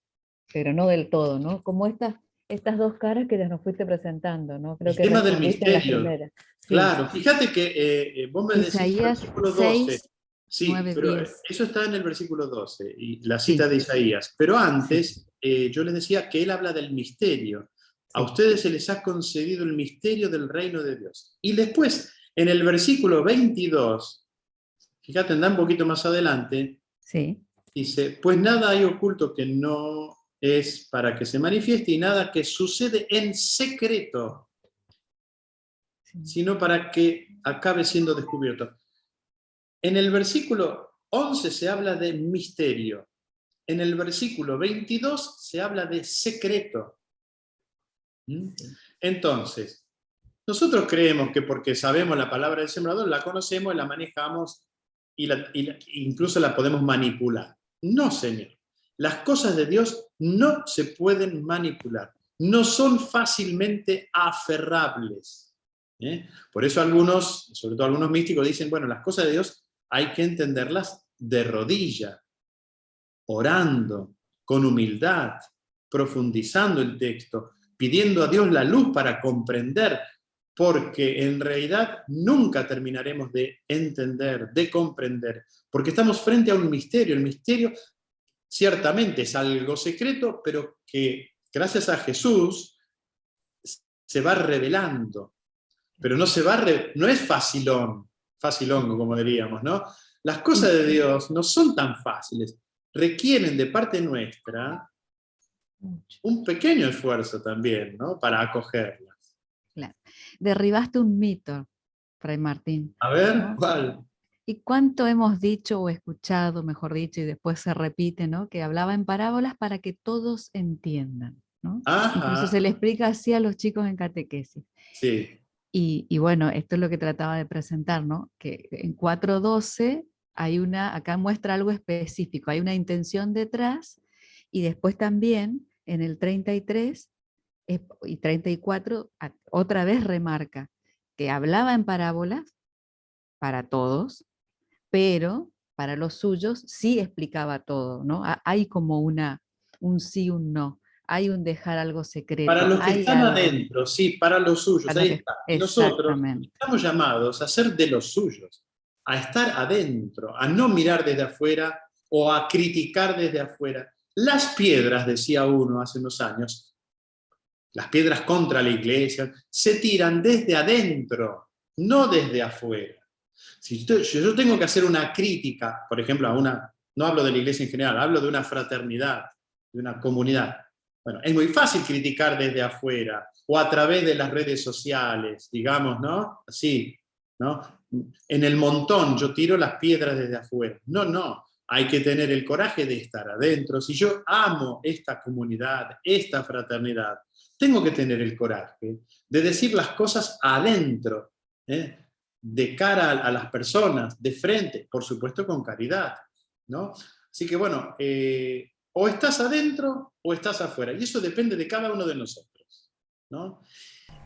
pero no del todo, ¿no? Como estas dos caras que ya nos fuiste presentando, ¿no? Creo
El
que
tema del
respondiste en las
misterio.
primeras. Sí,
Claro, fíjate que vos me decís
Isaías
versículo 12.
6,
Sí,
9,
pero
10.
eso está en el versículo 12, y la cita
Sí,
de Isaías. Pero
sí,
antes, yo les decía que él habla del misterio. A
sí,
ustedes se les ha concedido el misterio del reino de Dios. Y después, en el versículo 22, fíjate, anda un poquito más adelante,
sí.
dice, pues nada hay oculto que no es para que se manifieste y nada que sucede en secreto,
Sí.
sino para que acabe siendo descubierto. En el versículo 11 se habla de misterio. En el versículo 22 se habla de secreto. Entonces, nosotros creemos que porque sabemos la palabra del sembrador, la conocemos, la manejamos y incluso la podemos manipular. No, Señor. Las cosas de Dios no se pueden manipular. No son fácilmente aferrables. Por eso algunos, sobre todo algunos místicos, dicen, bueno, las cosas de Dios hay que entenderlas de rodilla, orando, con humildad, profundizando el texto, pidiendo a Dios la luz para comprender, porque en realidad nunca terminaremos de entender, de comprender, porque estamos frente a un misterio. El misterio ciertamente es algo secreto, pero que gracias a Jesús se va revelando. Pero no es facilón, como diríamos, ¿no? Las cosas de Dios no son tan fáciles, requieren de parte nuestra un pequeño esfuerzo también, ¿no? Para acogerlas.
Claro. Derribaste un mito, Fray Martín.
A ver,
¿no?
¿cuál?
¿Y cuánto hemos dicho o escuchado, mejor dicho, y después se repite, ¿no? Que hablaba en parábolas para que todos entiendan, ¿no? Incluso se
Ajá,
le explica así a los chicos en catequesis.
sí.
Y bueno, esto es lo que trataba de presentar, ¿no? Que en 4.12 hay acá muestra algo específico, hay una intención detrás, y después también en el 33 y 34 otra vez remarca que hablaba en parábolas para todos, pero para los suyos sí explicaba todo, ¿no? Hay como un sí, un no, hay un dejar algo
Para
secreto,
los que
hay
están
algo
adentro, sí, para los suyos,
para lo
ahí
que
está. Y nosotros
exactamente.
estamos llamados a ser de los suyos, a estar adentro, a no mirar desde afuera o a criticar desde afuera. Las piedras, decía uno hace unos años, las piedras contra la iglesia, se tiran desde adentro, no desde afuera. Si yo tengo que hacer una crítica, por ejemplo, no hablo de la iglesia en general, hablo de una fraternidad, de una comunidad. Bueno, es muy fácil criticar desde afuera o a través de las redes sociales, digamos, ¿no? Así, ¿no? En el montón yo tiro las piedras desde afuera. No, hay que tener el coraje de estar adentro. Si yo amo esta comunidad, esta fraternidad, tengo que tener el coraje de decir las cosas adentro, ¿eh? De cara a las personas, de frente, por supuesto con caridad, ¿no? Así que bueno, o estás adentro o estás afuera, y eso depende de cada uno de nosotros, ¿no?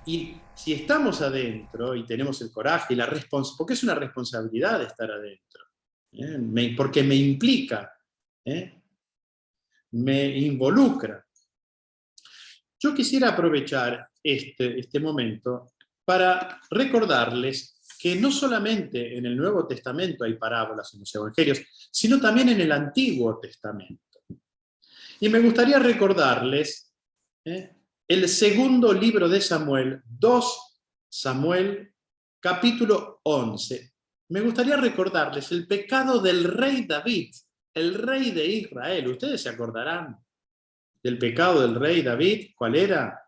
Y si estamos adentro y tenemos el coraje y la responsabilidad, porque es una responsabilidad estar adentro, porque me implica, me involucra. Yo quisiera aprovechar este momento para recordarles que no solamente en el Nuevo Testamento hay parábolas en los Evangelios, sino también en el Antiguo Testamento. Y me gustaría recordarles el segundo libro de Samuel, 2 Samuel, capítulo 11. Me gustaría recordarles el pecado del rey David, el rey de Israel. Ustedes se acordarán del pecado del rey David, ¿cuál era?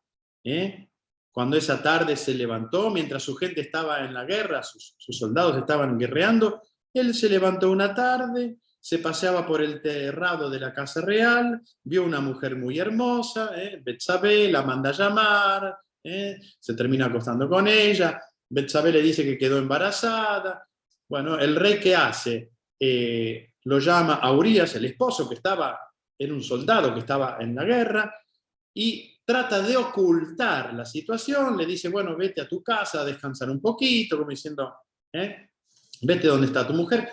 Cuando esa tarde se levantó, mientras su gente estaba en la guerra, sus soldados estaban guerreando, él se levantó una tarde, se paseaba por el terrado de la casa real, vio una mujer muy hermosa, Betsabé, la manda a llamar, se termina acostando con ella, Betsabé le dice que quedó embarazada. Bueno, el rey, ¿qué hace? Lo llama a Urías, el esposo, que era un soldado que estaba en la guerra, y trata de ocultar la situación, le dice, bueno, vete a tu casa a descansar un poquito, como diciendo, vete donde está tu mujer.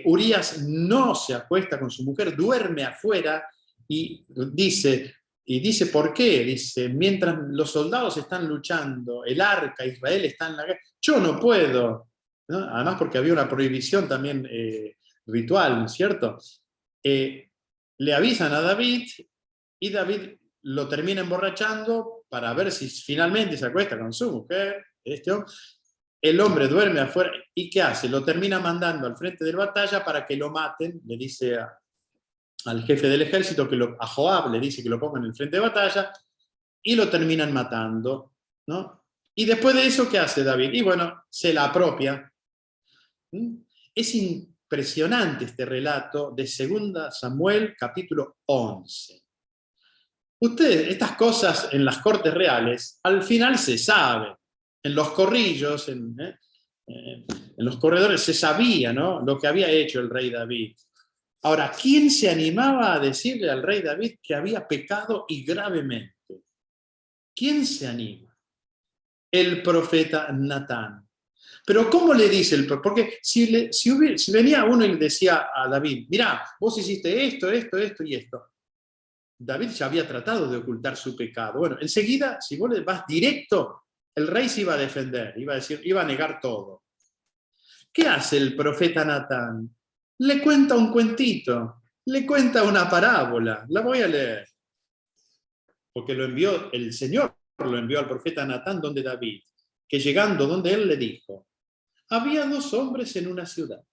Urías no se acuesta con su mujer, duerme afuera y dice, ¿por qué? Dice, mientras los soldados están luchando, el arca, Israel está en la guerra, yo no puedo, ¿no? Además porque había una prohibición también ritual, ¿no es cierto? Le avisan a David y David lo termina emborrachando para ver si finalmente se acuesta con su mujer. El hombre duerme afuera y ¿qué hace? Lo termina mandando al frente de la batalla para que lo maten, le dice al jefe del ejército, a Joab le dice que lo pongan en el frente de batalla y lo terminan matando, ¿no? Y después de eso, ¿qué hace David? Y bueno, se la apropia. Es impresionante este relato de 2 Samuel, capítulo 11. Ustedes, estas cosas en las cortes reales, al final se sabe. En los corrillos, en los corredores, se sabía, ¿no?, lo que había hecho el rey David. Ahora, ¿quién se animaba a decirle al rey David que había pecado y gravemente? ¿Quién se anima? El profeta Natán. Pero ¿cómo le dice el profeta? Porque si venía uno y le decía a David, mirá, vos hiciste esto y esto. David ya había tratado de ocultar su pecado. Bueno, enseguida, si vos le vas directo, el rey se iba a defender, iba a negar todo. ¿Qué hace el profeta Natán? Le cuenta un cuentito. le cuenta una parábola. La voy a leer. Porque el Señor lo envió al profeta Natán donde David, que llegando donde él le dijo, había dos hombres en una ciudad.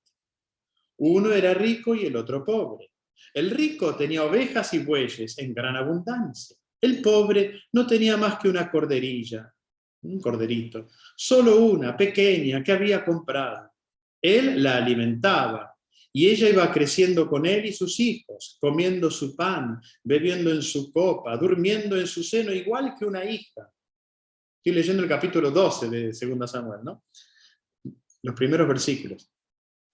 Uno era rico y el otro pobre. El rico tenía ovejas y bueyes en gran abundancia. El pobre no tenía más que una corderilla, un corderito, solo una, pequeña, que había comprado. Él la alimentaba y ella iba creciendo con él y sus hijos, comiendo su pan, bebiendo en su copa, durmiendo en su seno igual que una hija. Estoy leyendo el capítulo 12 de 2 Samuel, ¿no? Los primeros versículos.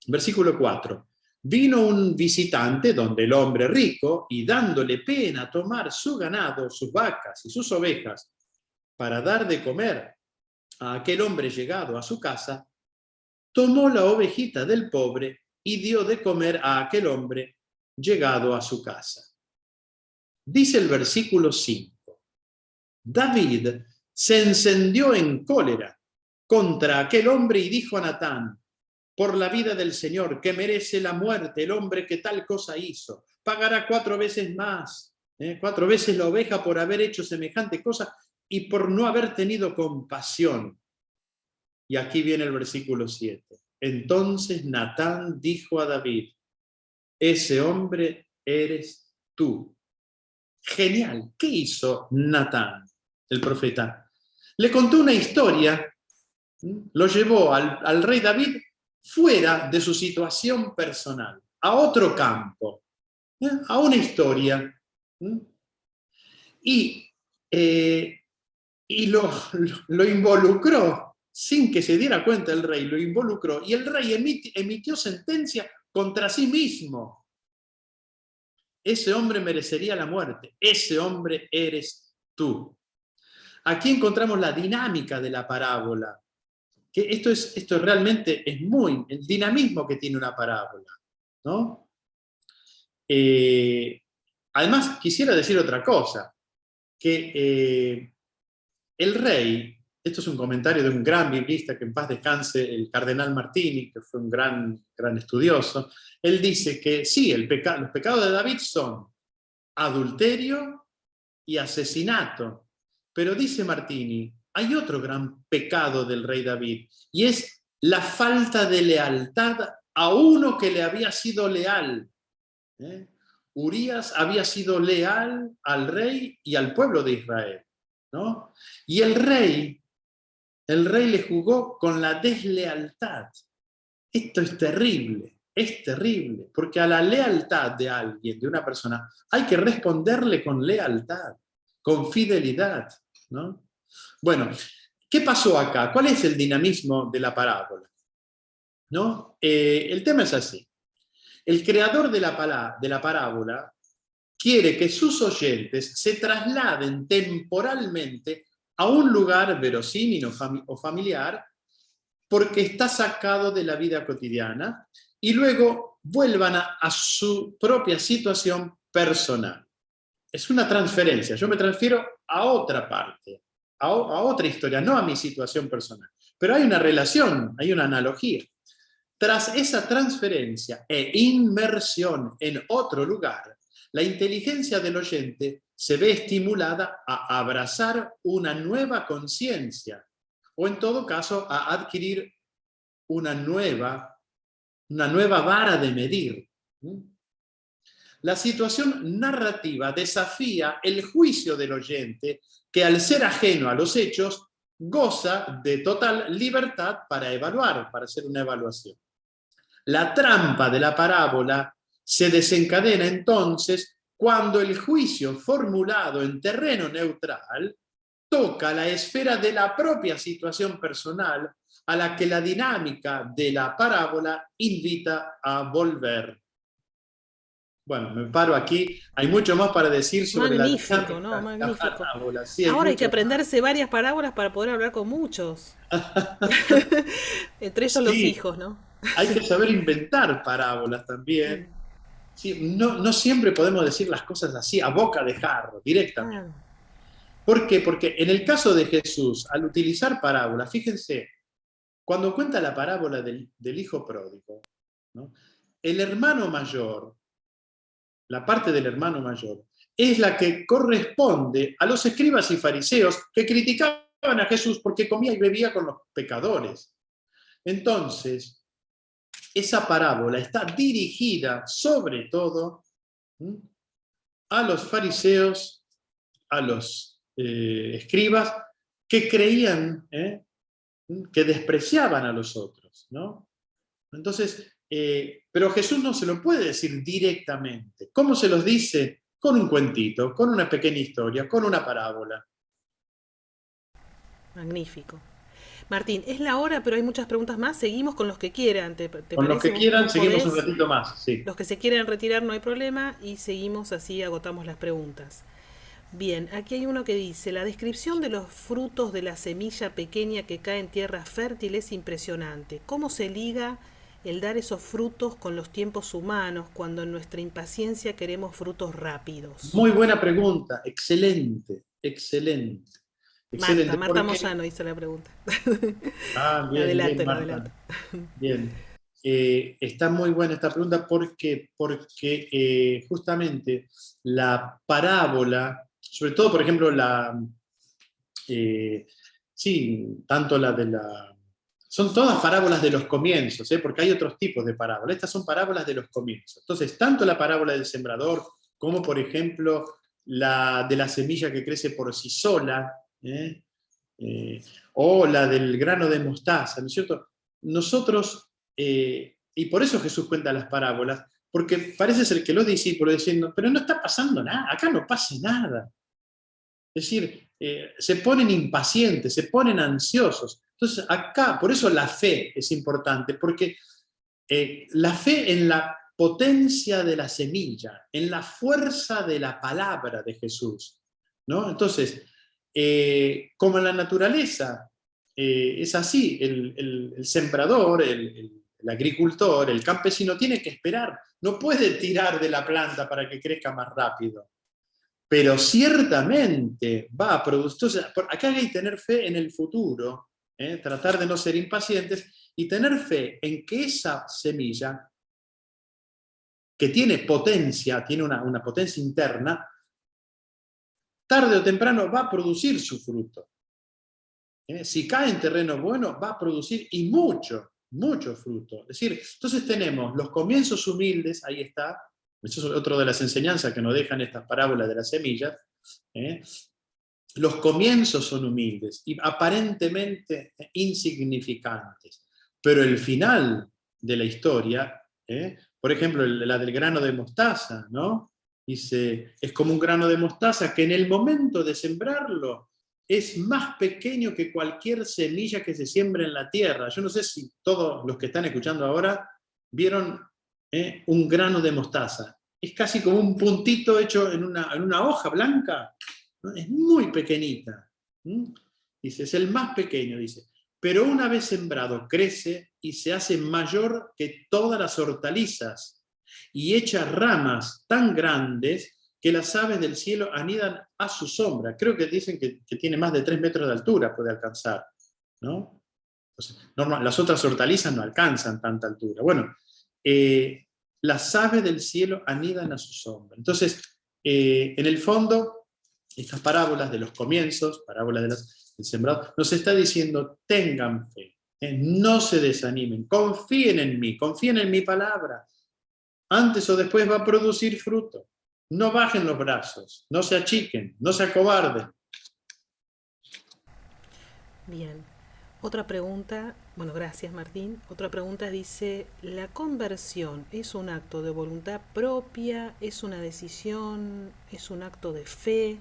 Versículo 4. Vino un visitante donde el hombre rico y dándole pena tomar su ganado, sus vacas y sus ovejas para dar de comer a aquel hombre llegado a su casa, tomó la ovejita del pobre y dio de comer a aquel hombre llegado a su casa. Dice el versículo 5. David se encendió en cólera contra aquel hombre y dijo a Natán, por la vida del Señor, que merece la muerte el hombre que tal cosa hizo, pagará 4 veces más, 4 veces la oveja por haber hecho semejante cosa y por no haber tenido compasión. Y aquí viene el versículo 7. Entonces Natán dijo a David, ese hombre eres tú. Genial. ¿Qué hizo Natán, el profeta? Le contó una historia, lo llevó al rey David fuera de su situación personal, a otro campo, a una historia. Y lo involucró, sin que se diera cuenta el rey, lo involucró, y el rey emitió sentencia contra sí mismo. Ese hombre merecería la muerte, ese hombre eres tú. Aquí encontramos la dinámica de la parábola. Que esto realmente es muy el dinamismo que tiene una parábola, ¿no? Además, quisiera decir otra cosa, que el rey, esto es un comentario de un gran biblista, que en paz descanse, el cardenal Martini, que fue un gran estudioso, él dice que sí, los pecados de David son adulterio y asesinato, pero dice Martini, hay otro gran pecado del rey David, y es la falta de lealtad a uno que le había sido leal. Urías había sido leal al rey y al pueblo de Israel, ¿no? Y el rey le jugó con la deslealtad. Esto es terrible, porque a la lealtad de alguien, de una persona, hay que responderle con lealtad, con fidelidad, ¿no? Bueno, ¿qué pasó acá? ¿Cuál es el dinamismo de la parábola? ¿No? El tema es así. El creador de la parábola quiere que sus oyentes se trasladen temporalmente a un lugar verosímil o familiar porque está sacado de la vida cotidiana y luego vuelvan a su propia situación personal. Es una transferencia, yo me transfiero a otra parte, a otra historia, no a mi situación personal. Pero hay una relación, hay una analogía. Tras esa transferencia e inmersión en otro lugar, la inteligencia del oyente se ve estimulada a abrazar una nueva conciencia, o en todo caso a adquirir una nueva vara de medir. La situación narrativa desafía el juicio del oyente, que al ser ajeno a los hechos, goza de total libertad para evaluar, para hacer una evaluación. La trampa de la parábola se desencadena entonces cuando el juicio formulado en terreno neutral toca la esfera de la propia situación personal a la que la dinámica de la parábola invita a volver. Bueno, me paro aquí. Hay mucho más para decir sobre
Magnífico,
la dinámica
¿no?
de la
Magnífico.
parábola. Sí,
Ahora hay que
mucho más.
aprenderse varias parábolas para poder hablar con muchos. Entre ellos los
Sí,
hijos, ¿no?
hay que saber inventar parábolas también. Sí, no siempre podemos decir las cosas así, a boca de jarro, directamente.
Claro.
¿Por qué? Porque en el caso de Jesús, al utilizar parábolas, fíjense, cuando cuenta la parábola del hijo pródigo, ¿no? El hermano mayor la parte del hermano mayor, es la que corresponde a los escribas y fariseos que criticaban a Jesús porque comía y bebía con los pecadores. Entonces, esa parábola está dirigida sobre todo a los fariseos, a los escribas que creían, que despreciaban a los otros, ¿no? Entonces, pero Jesús no se lo puede decir directamente. ¿Cómo se los dice? Con un cuentito, con una pequeña historia, con una parábola.
Magnífico. Martín, es la hora, pero hay muchas preguntas más. Seguimos con los que quieran. ¿Te
Con los
parece?
que quieran,
¿Vos
seguimos un
podés?
ratito más, sí.
Los que se quieran retirar no hay problema y seguimos así, agotamos las preguntas. Bien, aquí hay uno que dice, la descripción de los frutos de la semilla pequeña que cae en tierra fértil es impresionante. ¿Cómo se liga el dar esos frutos con los tiempos humanos cuando en nuestra impaciencia queremos frutos rápidos?
Muy buena pregunta, excelente, excelente. Excelente,
Marta
porque...
Moyano hizo la pregunta.
Ah,
La
bien, bien,
adelanto, la adelanto.
Marta. Bien. Está muy buena esta pregunta porque justamente la parábola, sobre todo, por ejemplo, sí, tanto la de la... Son todas parábolas de los comienzos, porque hay otros tipos de parábolas. Estas son parábolas de los comienzos. Entonces, tanto la parábola del sembrador como, por ejemplo, la de la semilla que crece por sí sola, o la del grano de mostaza, ¿no es cierto? Nosotros, y por eso Jesús cuenta las parábolas, porque parece ser que los discípulos diciendo, pero no está pasando nada, acá no pasa nada. Es decir, se ponen impacientes, se ponen ansiosos. Entonces acá, por eso la fe es importante, porque la fe en la potencia de la semilla, en la fuerza de la palabra de Jesús, ¿no? Entonces, como en la naturaleza, es así, el sembrador, el agricultor, el campesino tiene que esperar, no puede tirar de la planta para que crezca más rápido, pero ciertamente va a producir. Entonces, acá hay que tener fe en el futuro, tratar de no ser impacientes y tener fe en que esa semilla, que tiene potencia, tiene una potencia interna, tarde o temprano va a producir su fruto. Si cae en terreno bueno, va a producir y mucho, mucho fruto. Es decir, entonces tenemos los comienzos humildes, ahí está, eso es otro de las enseñanzas que nos dejan estas parábolas de las semillas. Los comienzos son humildes y aparentemente insignificantes, pero el final de la historia, por ejemplo, la del grano de mostaza, ¿no? Dice, es como un grano de mostaza que en el momento de sembrarlo es más pequeño que cualquier semilla que se siembre en la tierra. Yo no sé si todos los que están escuchando ahora vieron un grano de mostaza. Es casi como un puntito hecho en una hoja blanca, ¿no? Es muy pequeñita. Dice, es el más pequeño, dice. Pero una vez sembrado, crece y se hace mayor que todas las hortalizas y echa ramas tan grandes que las aves del cielo anidan a su sombra. Creo que dicen que tiene más de 3 metros de altura, puede alcanzar, ¿no? Entonces, las otras hortalizas no alcanzan tanta altura. Bueno, las aves del cielo anidan a su sombra. Entonces, en el fondo, estas parábolas de los comienzos, parábolas del sembrado, nos está diciendo, tengan fe, no se desanimen, confíen en mí, confíen en mi palabra. Antes o después va a producir fruto. No bajen los brazos, no se achiquen, no se acobarden.
Bien. Otra pregunta, bueno, gracias Martín. Otra pregunta dice, ¿la conversión es un acto de voluntad propia? ¿Es una decisión? ¿Es un acto de fe?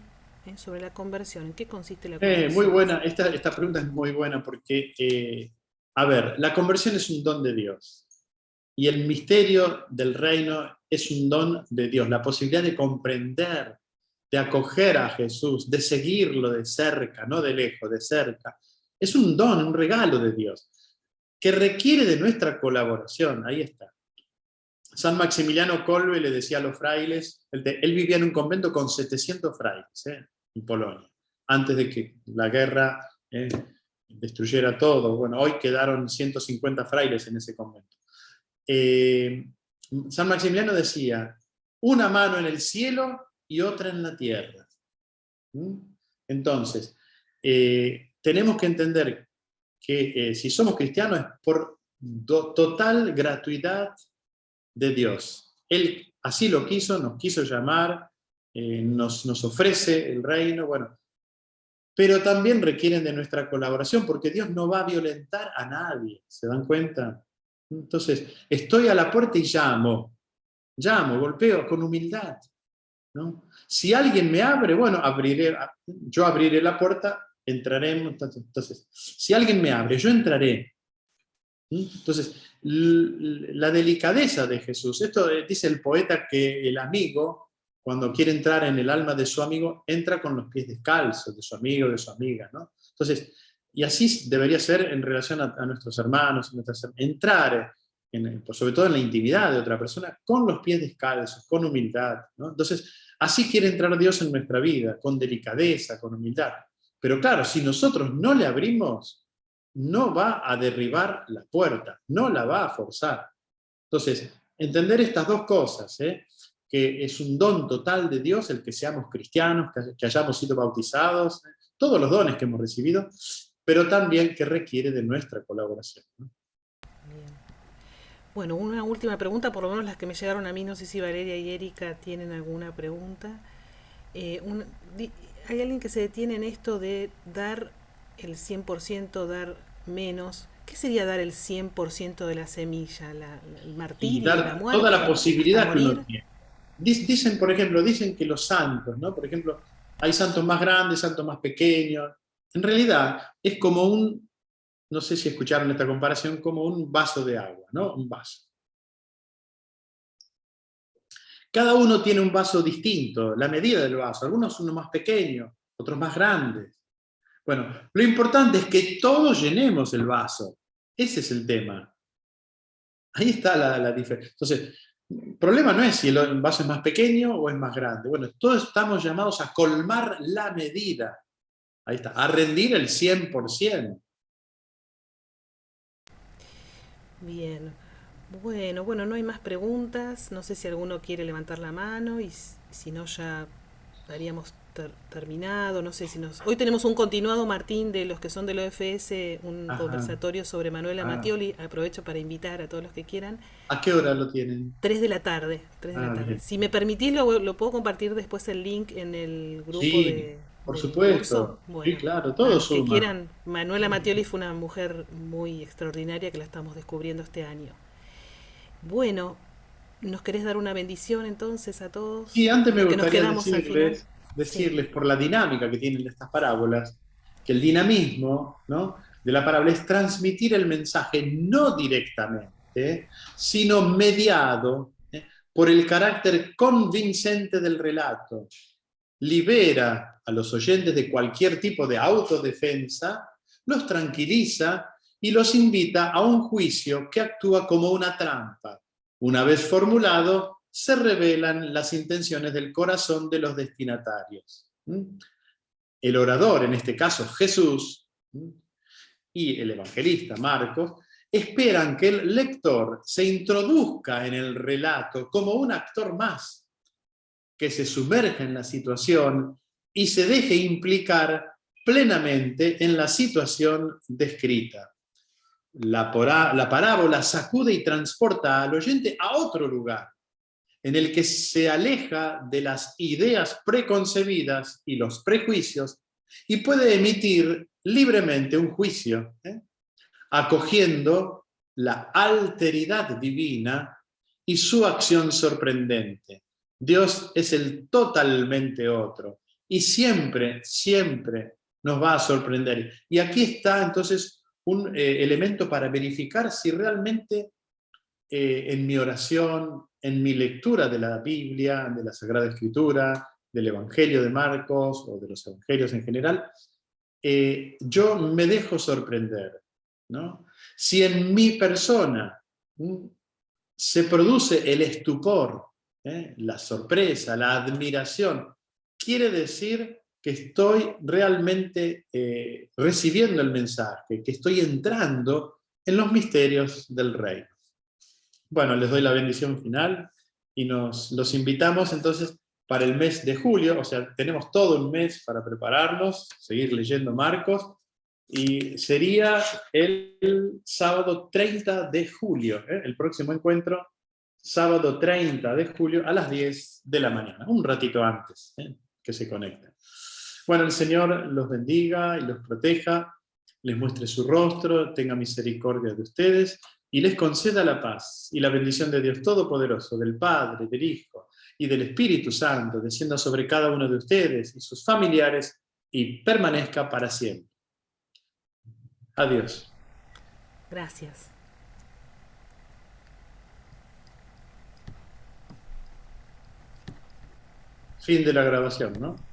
Sobre la conversión, ¿en qué consiste la conversión?
Muy buena, esta pregunta es muy buena porque, a ver, la conversión es un don de Dios. Y el misterio del reino es un don de Dios, la posibilidad de comprender, de acoger a Jesús, de seguirlo de cerca, no de lejos, de cerca. Es un don, un regalo de Dios, que requiere de nuestra colaboración. Ahí está. San Maximiliano Kolbe le decía a los frailes, él vivía en un convento con 700 frailes, en Polonia, antes de que la guerra destruyera todo. Bueno, hoy quedaron 150 frailes en ese convento. San Maximiliano decía, una mano en el cielo y otra en la tierra. ¿Mm? Entonces, tenemos que entender que si somos cristianos es por total gratuidad de Dios. Él así lo quiso, nos quiso llamar, nos ofrece el reino, bueno, pero también requieren de nuestra colaboración, porque Dios no va a violentar a nadie, ¿se dan cuenta? Entonces, estoy a la puerta y llamo, golpeo con humildad, ¿no? Si alguien me abre, bueno, yo abriré la puerta, entraremos. Entonces, si alguien me abre, yo entraré. Entonces, la delicadeza de Jesús, esto dice el poeta que el amigo, cuando quiere entrar en el alma de su amigo, entra con los pies descalzos de su amigo, de su amiga, ¿no? Entonces, y así debería ser en relación a nuestros hermanos, entrar, sobre todo en la intimidad de otra persona, con los pies descalzos, con humildad, ¿no? Entonces, así quiere entrar Dios en nuestra vida, con delicadeza, con humildad. Pero claro, si nosotros no le abrimos, no va a derribar la puerta, no la va a forzar. Entonces, entender estas dos cosas, que es un don total de Dios el que seamos cristianos, que hayamos sido bautizados, todos los dones que hemos recibido, pero también que requiere de nuestra colaboración, ¿no?
Bien. Bueno, una última pregunta, por lo menos las que me llegaron a mí, no sé si Valeria y Erika tienen alguna pregunta. Hay alguien que se detiene en esto de dar el 100%, dar menos. ¿Qué sería dar el 100% de la semilla? El
Y
martirio, la
dar
muerte,
toda la
hasta
posibilidad que uno
morir.
tiene. Dicen, por ejemplo, que los santos, ¿no? Por ejemplo, hay santos más grandes, santos más pequeños. En realidad, es como no sé si escucharon esta comparación, como un vaso de agua, ¿no? Un vaso. Cada uno tiene un vaso distinto, la medida del vaso. Algunos son más pequeños, otros más grandes. Bueno, lo importante es que todos llenemos el vaso. Ese es el tema. Ahí está la diferencia. Entonces, el problema no es si el vaso es más pequeño o es más grande. Bueno, todos estamos llamados a colmar la medida. Ahí está, a rendir el 100%.
Bien. Bueno, no hay más preguntas. No sé si alguno quiere levantar la mano y si no ya daríamos terminado. No sé si nos... Hoy tenemos un continuado, Martín, de los que son del OFS, un
Ajá.
conversatorio sobre Manuela Mattioli. Aprovecho para invitar a todos los que quieran.
¿A qué hora lo tienen?
3 de la tarde. 3 de la tarde.
Bien.
Si me permitís, lo puedo compartir después el link en el grupo
Sí, por
del
supuesto.
curso. Bueno,
Sí, claro,
para
todo
los que
suma.
quieran, Manuela Mattioli fue una mujer muy extraordinaria que la estamos descubriendo este año. Bueno, ¿nos querés dar una bendición entonces a todos?
Y antes me
Los que nos
gustaría
quedamos al final.
decirles por la dinámica que tienen estas parábolas, que el dinamismo, ¿no?, de la parábola es transmitir el mensaje no directamente, sino mediado por el carácter convincente del relato. Libera a los oyentes de cualquier tipo de autodefensa, los tranquiliza y los invita a un juicio que actúa como una trampa. Una vez formulado, se revelan las intenciones del corazón de los destinatarios. El orador, en este caso Jesús, y el evangelista Marcos, esperan que el lector se introduzca en el relato como un actor más, que se sumerja en la situación y se deje implicar plenamente en la situación descrita. La parábola sacude y transporta al oyente a otro lugar, en el que se aleja de las ideas preconcebidas y los prejuicios y puede emitir libremente un juicio, acogiendo la alteridad divina y su acción sorprendente. Dios es el totalmente otro y siempre, siempre nos va a sorprender. Y aquí está entonces un elemento para verificar si realmente en mi oración, en mi lectura de la Biblia, de la Sagrada Escritura, del Evangelio de Marcos o de los Evangelios en general, yo me dejo sorprender, ¿no? Si en mi persona se produce el estupor, la sorpresa, la admiración, quiere decir que estoy realmente recibiendo el mensaje, que estoy entrando en los misterios del reino. Bueno, les doy la bendición final y los invitamos entonces para el mes de julio, o sea, tenemos todo un mes para prepararnos, seguir leyendo Marcos, y sería el sábado 30 de julio, el próximo encuentro, sábado 30 de julio a las 10 de la mañana, un ratito antes que se conecten. Bueno, el Señor los bendiga y los proteja, les muestre su rostro, tenga misericordia de ustedes y les conceda la paz y la bendición de Dios Todopoderoso, del Padre, del Hijo y del Espíritu Santo, descienda sobre cada uno de ustedes y sus familiares y permanezca para siempre. Adiós.
Gracias.
Fin de la grabación, ¿no?